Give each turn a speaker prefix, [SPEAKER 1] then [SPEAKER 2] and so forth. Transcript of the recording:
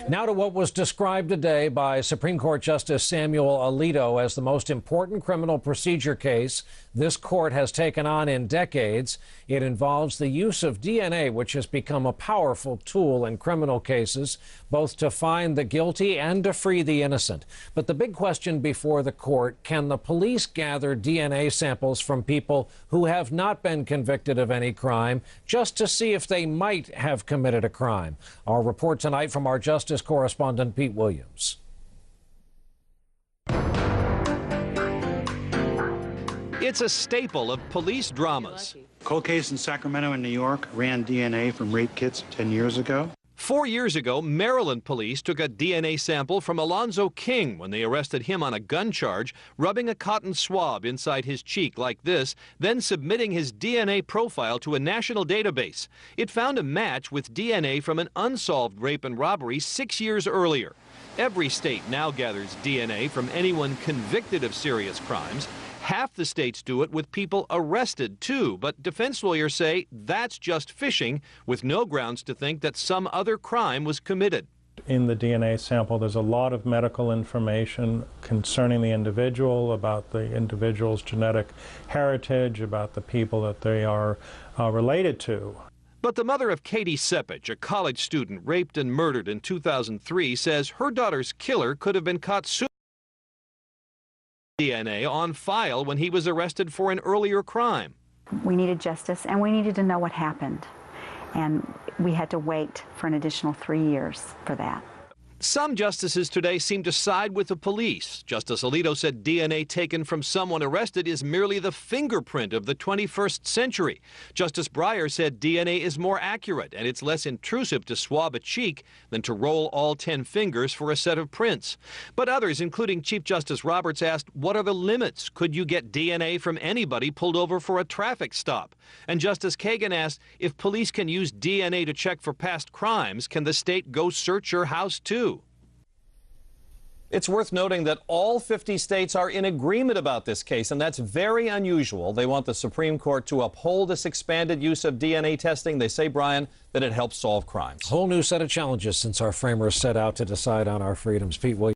[SPEAKER 1] Now to what was described today by Supreme Court Justice Samuel Alito as the most important criminal procedure case this court has taken on in decades. It involves the use of DNA, which has become a powerful tool in criminal cases, both to find the guilty and to free the innocent. But the big question before the court, can the police gather DNA samples from people who have not been convicted of any crime just to see if they might have committed a crime? Our report tonight from our Justice correspondent Pete Williams.
[SPEAKER 2] It's a staple of police dramas.
[SPEAKER 3] Cold case in Sacramento and New York ran DNA from rape kits 10 years ago.
[SPEAKER 2] 4 years ago, Maryland police took a DNA sample from Alonzo King when they arrested him on a gun charge, rubbing a cotton swab inside his cheek like this, then submitting his DNA profile to a national database. It found a match with DNA from an unsolved rape and robbery 6 years earlier. Every state now gathers DNA from anyone convicted of serious crimes. Half the states do it with people arrested, too, but defense lawyers say that's just fishing, with no grounds to think that some other crime was committed.
[SPEAKER 4] In the DNA sample, there's a lot of medical information concerning the individual, about the individual's genetic heritage, about the people that they are related to.
[SPEAKER 2] But the mother of Katie Sepich, a college student raped and murdered in 2003, says her daughter's killer could have been caught soon. DNA on file when he was arrested for an earlier crime.
[SPEAKER 5] We needed justice, and we needed to know what happened, and we had to wait for an additional 3 years for that.
[SPEAKER 2] Some justices today seem to side with the police. Justice Alito said DNA taken from someone arrested is merely the fingerprint of the 21st century. Justice Breyer said DNA is more accurate and it's less intrusive to swab a cheek than to roll all 10 fingers for a set of prints. But others, including Chief Justice Roberts, asked, what are the limits? Could you get DNA from anybody pulled over for a traffic stop? And Justice Kagan asked, if police can use DNA to check for past crimes, can the state go search your house too?
[SPEAKER 6] It's worth noting that all 50 states are in agreement about this case, and that's very unusual. They want the Supreme Court to uphold this expanded use of DNA testing. They say, Brian, that it helps solve crimes.
[SPEAKER 1] Whole new set of challenges since our framers set out to decide on our freedoms. Pete Williams.